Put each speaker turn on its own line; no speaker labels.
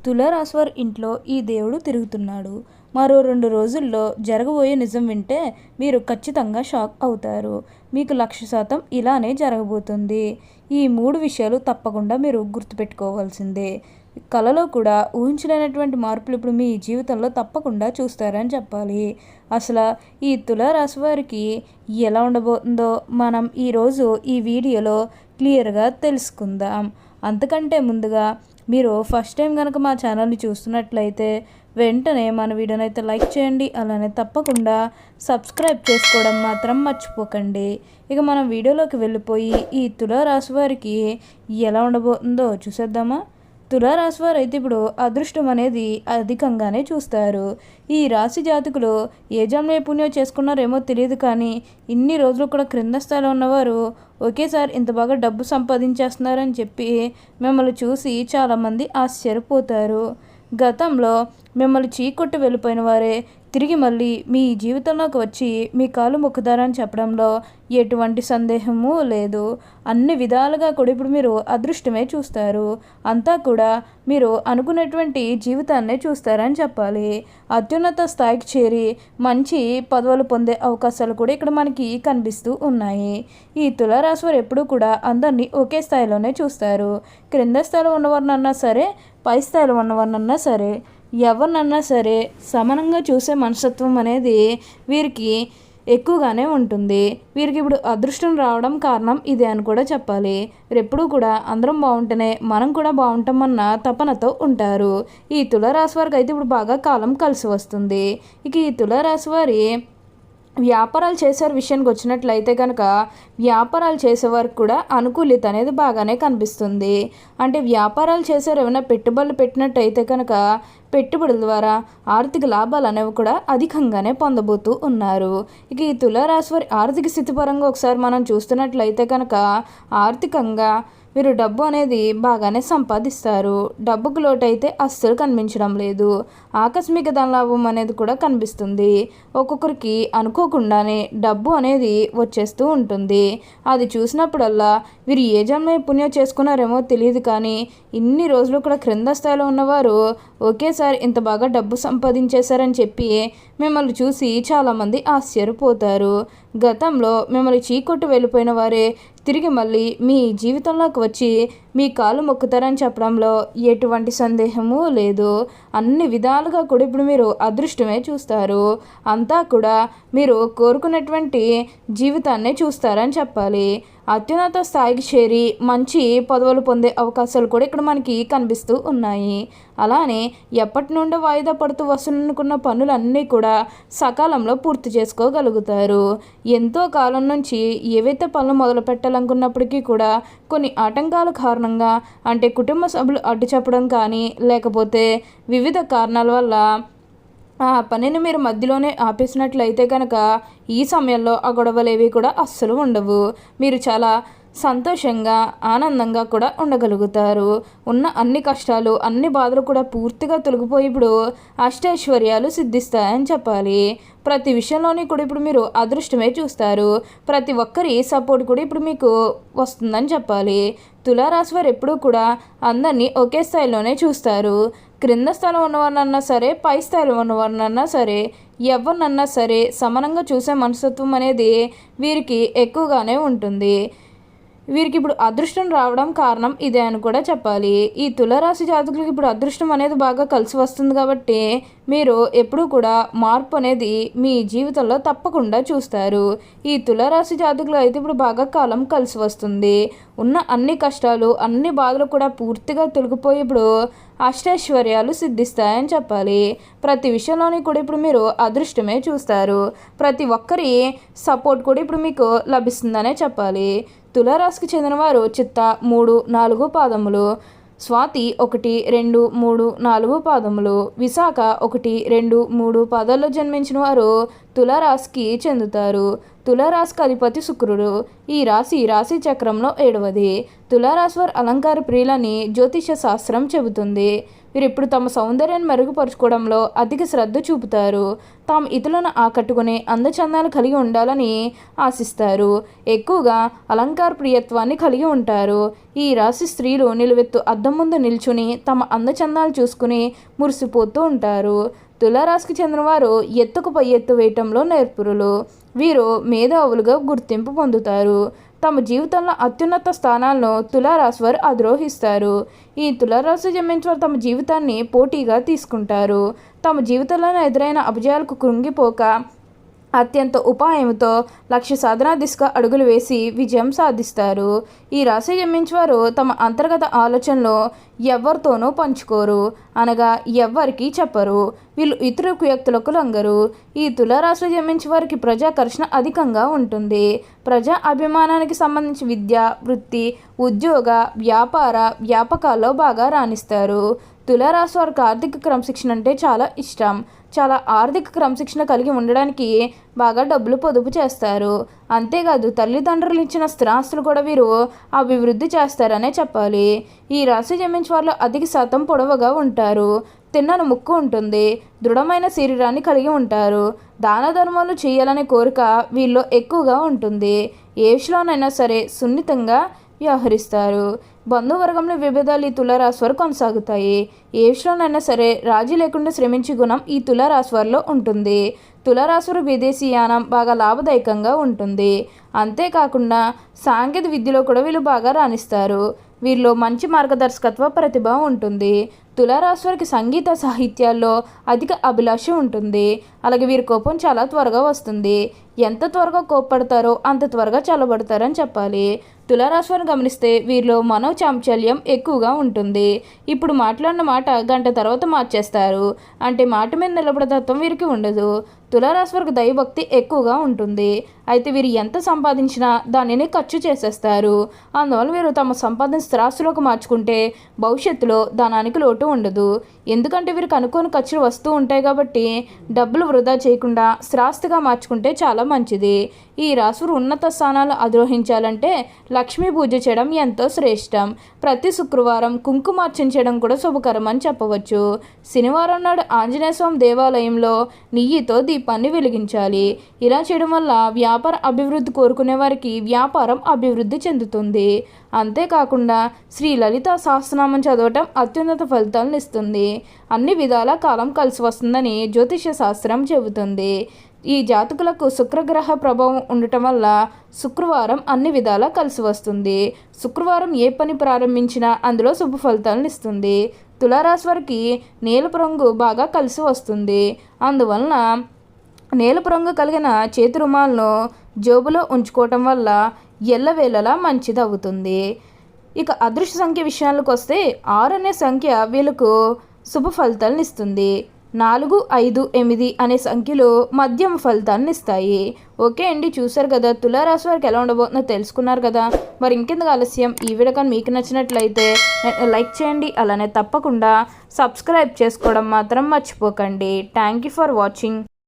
తులారాశి వారి ఇంట్లో ఈ దేవుడు తిరుగుతున్నాడు. మరో 2 రోజుల్లో జరగబోయే నిజం వింటే మీరు ఖచ్చితంగా షాక్ అవుతారు. మీకు 1,00,000% ఇలానే జరగబోతుంది. ఈ 3 విషయాలు తప్పకుండా మీరు గుర్తుపెట్టుకోవాల్సిందే. కలలో కూడా ఊహించలేనటువంటి మార్పులు ఇప్పుడు మీ జీవితంలో తప్పకుండా చూస్తారని చెప్పాలి. అసలు ఈ తులారాశి వారికి ఎలా ఉండబోతుందో మనం ఈరోజు ఈ వీడియోలో క్లియర్గా తెలుసుకుందాం. అంతకంటే ముందుగా మీరు ఫస్ట్ టైం కనుక మా ఛానల్ని చూస్తున్నట్లయితే వెంటనే మన వీడియోని అయితే లైక్ చేయండి. అలానే తప్పకుండా సబ్స్క్రైబ్ చేసుకోవడం మాత్రం మర్చిపోకండి. ఇక మనం వీడియోలోకి వెళ్ళిపోయి ఈ తులారాశి వారికి ఎలా ఉండబోతుందో చూసేద్దామా. తులారాశి వారు అయితే ఇప్పుడు అదృష్టం అనేది అధికంగానే చూస్తారు. ఈ రాశి జాతకులు ఏ జన్మ పుణ్యం చేసుకున్నారేమో తెలియదు, కానీ ఇన్ని రోజులు కూడా క్రింద స్థాయిలో ఉన్నవారు ఒకేసారి ఇంత బాగా డబ్బు సంపాదించేస్తున్నారని చెప్పి మిమ్మల్ని చూసి చాలామంది ఆశ్చర్యపోతారు. గతంలో మిమ్మల్ని చీకొట్టి వెళ్ళిపోయిన వారే తిరిగి మళ్ళీ మీ జీవితంలోకి వచ్చి మీ కాలు మొక్కుతారని చెప్పడంలో ఎటువంటి సందేహము లేదు. అన్ని విధాలుగా కూడా ఇప్పుడు మీరు అదృష్టమే చూస్తారు. అంతా కూడా మీరు అనుకున్నటువంటి జీవితాన్నే చూస్తారని చెప్పాలి. అత్యున్నత స్థాయికి చేరి మంచి పదవులు పొందే అవకాశాలు కూడా ఇక్కడ మనకి కనిపిస్తూ ఉన్నాయి. ఈ తులారాశి వారు ఎప్పుడూ కూడా అందరినీ ఒకే స్థాయిలోనే చూస్తారు. క్రింద స్థాయిలో ఉన్నవారినన్నా సరే, పై స్థాయిలో ఉన్నవారినన్నా సరే, ఎవరినన్నా సరే సమానంగా చూసే మనస్తత్వం అనేది వీరికి ఎక్కువగానే ఉంటుంది. వీరికి ఇప్పుడు అదృష్టం రావడం కారణం ఇదే అని కూడా చెప్పాలి. ఎప్పుడూ కూడా అందరం బాగుంటేనే మనం కూడా బాగుంటామన్న తపనతో ఉంటారు. ఈ తులారాశి వారికి అయితే ఇప్పుడు బాగా కాలం కలిసి వస్తుంది. ఇక ఈ తులారాశి వారి వ్యాపారాలు చేసే విషయానికి వచ్చినట్లయితే కనుక వ్యాపారాలు చేసేవారికి కూడా అనుకూలిత అనేది బాగానే కనిపిస్తుంది. అంటే వ్యాపారాలు చేసేవారు ఏమైనా పెట్టుబడులు పెట్టినట్టయితే కనుక పెట్టుబడుల ద్వారా ఆర్థిక లాభాలు అనేవి కూడా అధికంగానే పొందబోతూ ఉన్నారు. ఇక ఈ తులారాశి వారి ఆర్థిక స్థితి పరంగా ఒకసారి మనం చూస్తున్నట్లయితే కనుక ఆర్థికంగా మీరు డబ్బు అనేది బాగానే సంపాదిస్తారు. డబ్బుకు లోటు అయితే అస్సలు కనిపించడం లేదు. ఆకస్మిక ధనలాభం అనేది కూడా కనిపిస్తుంది. ఒక్కొక్కరికి అనుకోకుండానే డబ్బు అనేది వచ్చేస్తూ ఉంటుంది. అది చూసినప్పుడల్లా వీరు ఏ జన్మ పుణ్యం చేసుకున్నారేమో తెలియదు, కానీ ఇన్ని రోజులు కూడా క్రింద స్థాయిలో ఉన్నవారు ఒకేసారి ఇంత బాగా డబ్బు సంపాదించేశారని చెప్పి మిమ్మల్ని చూసి చాలామంది ఆశ్చర్యపోతారు. గతంలో మిమ్మల్ని చీకొట్టు వెళ్ళిపోయిన వారే తిరిగి మళ్ళీ మీ జీవితంలోకి వచ్చి మీ కాలు మొక్కుతారని చెప్పడంలో ఎటువంటి సందేహము లేదు. అన్ని విధాలుగా కూడా ఇప్పుడు మీరు అదృష్టమే చూస్తారు. అంతా కూడా మీరు కోరుకున్నటువంటి జీవితాన్నే చూస్తారని చెప్పాలి. అత్యున్నత స్థాయికి చేరి మంచి పదవులు పొందే అవకాశాలు కూడా ఇక్కడ మనకి కనిపిస్తూ ఉన్నాయి. అలానే ఎప్పటి నుండో వాయిదా పడుతూ వస్తున్ననుకున్న పనులన్నీ కూడా సకాలంలో పూర్తి చేసుకోగలుగుతారు. ఎంతో కాలం నుంచి ఏవైతే పనులు మొదలు పెట్టాలనుకున్నప్పటికీ కూడా కొన్ని ఆటంకాల కారణంగా, అంటే కుటుంబ సభ్యులు అడ్డు చెప్పడం కానీ లేకపోతే వివిధ కారణాల వల్ల ఆ పనిని మీరు మధ్యలోనే ఆపేసినట్లయితే కనుక ఈ సమయంలో ఆ గొడవలేవి కూడా అస్సలు ఉండవు. మీరు చాలా సంతోషంగా ఆనందంగా కూడా ఉండగలుగుతారు. ఉన్న అన్ని కష్టాలు అన్ని బాధలు కూడా పూర్తిగా తొలగిపోయి ఇప్పుడు అష్టైశ్వర్యాలు సిద్ధిస్తాయని చెప్పాలి. ప్రతి విషయంలోని కూడా ఇప్పుడు మీరు అదృష్టమే చూస్తారు. ప్రతి ఒక్కరి సపోర్ట్ కూడా ఇప్పుడు మీకు వస్తుందని చెప్పాలి. తులారాశి వారు ఎప్పుడూ కూడా అందరినీ ఒకే స్థాయిలోనే చూస్తారు. క్రింద స్థాయిలో ఉన్నవారినన్నా సరే, పై స్థాయిలో ఉన్నవారినన్నా సరే, ఎవరినన్నా సరే సమానంగా చూసే మనస్తత్వం అనేది వీరికి ఎక్కువగానే ఉంటుంది. వీరికి ఇప్పుడు అదృష్టం రావడం కారణం ఇదే అని కూడా చెప్పాలి. ఈ తులారాశి జాతకులకు ఇప్పుడు అదృష్టం అనేది బాగా కలిసి వస్తుంది కాబట్టి మీరు ఎప్పుడూ కూడా మార్పు అనేది మీ జీవితంలో తప్పకుండా చూస్తారు. ఈ తులారాశి జాతకులు అయితే ఇప్పుడు బాగా కాలం కలిసి వస్తుంది. ఉన్న అన్ని కష్టాలు అన్ని బాధలు కూడా పూర్తిగా తొలగిపోయి ఇప్పుడు అష్టైశ్వర్యాలు సిద్ధిస్తాయని చెప్పాలి. ప్రతి విషయంలోని కూడా ఇప్పుడు మీరు అదృష్టమే చూస్తారు. ప్రతి ఒక్కరి సపోర్ట్ కూడా ఇప్పుడు మీకు లభిస్తుందనే చెప్పాలి. తులారాశికి చెందినవారు చిత్త 3, 4 పాదములు, స్వాతి 1, 2, 3, 4 పాదములు, విశాఖ 1, 2, 3 పాదాల్లో జన్మించిన వారు తులారాశికి చెందుతారు. తులారాశికి అధిపతి శుక్రుడు. ఈ రాశి చక్రంలో 7వది. తులారాశి వారు అలంకార ప్రియులని జ్యోతిష శాస్త్రం చెబుతుంది. వీరు ఇప్పుడు తమ సౌందర్యాన్ని మెరుగుపరుచుకోవడంలో అధిక శ్రద్ధ చూపుతారు. తాము ఇతరులను ఆకట్టుకునే అందచందాలు కలిగి ఉండాలని ఆశిస్తారు. ఎక్కువగా అలంకార ప్రియత్వాన్ని కలిగి ఉంటారు. ఈ రాశి స్త్రీలు నిలువెత్తు అద్దం ముందు నిల్చుని తమ అందచందాలు చూసుకుని మురిసిపోతూ ఉంటారు. తులారాశికి చెందినవారు ఎత్తుకు పై ఎత్తు వేయటంలో నేర్పురులు. వీరు మేధావులుగా గుర్తింపు పొందుతారు. తమ జీవితంలో అత్యున్నత స్థానాలను తులారాశి వారు అధిరోహిస్తారు. ఈ తులారాశి జన్మించిన వారు తమ జీవితాన్ని పోటీగా తీసుకుంటారు. తమ జీవితంలో ఎదురైన అపజయాలకు కృంగిపోక అత్యంత ఉపాయంతో లక్ష్య సాధన దిశగా అడుగులు వేసి విజయం సాధిస్తారు. ఈ రాశి జన్మించేవారు తమ అంతర్గత ఆలోచనలు ఎవరితోనూ పంచుకోరు, అనగా ఎవ్వరికీ చెప్పరు. వీళ్ళు ఇతర కుయుక్తులకు లొంగరు. ఈ తులారాశి జన్మించే వారికి ప్రజాకర్షణ అధికంగా ఉంటుంది. ప్రజా అభిమానానికి సంబంధించి విద్య, వృత్తి, ఉద్యోగ, వ్యాపార, వ్యాపకాల్లో బాగా రాణిస్తారు. తులారాశి వారికి ఆర్థిక క్రమశిక్షణ అంటే చాలా ఇష్టం. చాలా ఆర్థిక క్రమశిక్షణ కలిగి ఉండడానికి బాగా డబ్బులు పొదుపు చేస్తారు. అంతేకాదు తల్లిదండ్రులు ఇచ్చిన స్థిరాస్తులు కూడా వీరు అభివృద్ధి చేస్తారనే చెప్పాలి. ఈ రాశి జన్మించే వాళ్ళు అధిక శాతం పొడవుగా ఉంటారు. తిన్నని ముక్కు ఉంటుంది. దృఢమైన శరీరాన్ని కలిగి ఉంటారు. దాన ధర్మాలు చేయాలనే కోరిక వీళ్ళలో ఎక్కువగా ఉంటుంది. ఏ విషయంలోనైనా సరే సున్నితంగా వ్యవహరిస్తారు. బంధువర్గంలో విభేదాలు ఈ తులారాశి వారు కొనసాగుతాయి. ఏ విషయంలోనైనా సరే రాజీ లేకుండా శ్రమించే గుణం ఈ తులారాశి వారిలో ఉంటుంది. తులారాశి వారు విదేశీయానం బాగా లాభదాయకంగా ఉంటుంది. అంతేకాకుండా సాంకేతిక విద్యలో కూడా వీళ్ళు బాగా రాణిస్తారు. వీరిలో మంచి మార్గదర్శకత్వ ప్రతిభ ఉంటుంది. తులారాశి వారికి సంగీత సాహిత్యాల్లో అధిక అభిలాష ఉంటుంది. అలాగే వీరి కోపం చాలా త్వరగా వస్తుంది. ఎంత త్వరగా కోప్పడతారో అంత త్వరగా చల్లబడతారని చెప్పాలి. తులారాశి వారిని గమనిస్తే వీరిలో మనోచాంచల్యం ఎక్కువగా ఉంటుంది. ఇప్పుడు మాట్లాడిన మాట గంట తర్వాత మార్చేస్తారు. అంటే మాట మీద నిలబడే తత్వం వీరికి ఉండదు. తులారాశి వారికి దైవభక్తి ఎక్కువగా ఉంటుంది. అయితే వీరు ఎంత సంపాదించినా దానిని ఖర్చు చేసేస్తారు. అందువల్ల వీరు తమ సంపాదన స్థిరాస్తులకు మార్చుకుంటే భవిష్యత్తులో ధనానికి లోటు ఉండదు. ఎందుకంటే వీరికి అనుకోని ఖర్చులు వస్తూ ఉంటాయి కాబట్టి డబ్బులు వృధా చేయకుండా స్థిరాస్తిగా మార్చుకుంటే చాలా మంచిది. ఈ రాశులు ఉన్నత స్థానాలు అధిరోహించాలంటే లక్ష్మీ పూజ చేయడం ఎంతో శ్రేష్టం. ప్రతి శుక్రవారం కుంకుమార్చన చేయడం కూడా శుభకరం అని చెప్పవచ్చు. శనివారం నాడు ఆంజనేయ స్వామి దేవాలయంలో నెయ్యితో దీపాన్ని వెలిగించాలి. ఇలా చేయడం వల్ల వ్యాపార అభివృద్ధి కోరుకునే వారికి వ్యాపారం అభివృద్ధి చెందుతుంది. అంతేకాకుండా శ్రీ లలిత సహస్రనామం చదవటం అత్యున్నత ఫలితాలను ఇస్తుంది. అన్ని విధాల కాలం కలిసి వస్తుందని జ్యోతిష శాస్త్రం చెబుతుంది. ఈ జాతకులకు శుక్రగ్రహ ప్రభావం ఉండటం వల్ల శుక్రవారం అన్ని విధాలా కలిసి వస్తుంది. శుక్రవారం ఏ పని ప్రారంభించినా అందులో శుభ ఫలితాలను ఇస్తుంది. తులారాశి వారికి నీలపు రంగు బాగా కలిసి వస్తుంది. అందువలన నీలపు రంగు కలిగిన చేతి రుమాలను జోబులో ఉంచుకోవటం వల్ల ఎల్లవేళలా మంచిది అవుతుంది. ఇక అదృష్ట సంఖ్య విషయాలకు వస్తే 6 అనే సంఖ్య వీళ్ళకు శుభ ఫలితాలను ఇస్తుంది. 4, 5, 8 అనే సంఖ్యలు మధ్యమ ఫలితాన్ని ఇస్తాయి. ఓకే అండి, చూసారు కదా తులారాశి వారికి ఎలా ఉండబోతుందో తెలుసుకున్నారు కదా. మరి ఇంకెందుకు ఆలస్యం, ఈ వీడియో కానీ మీకు నచ్చినట్లయితే లైక్ చేయండి. అలానే తప్పకుండా సబ్స్క్రైబ్ చేసుకోవడం మాత్రం మర్చిపోకండి. Thank you for watching.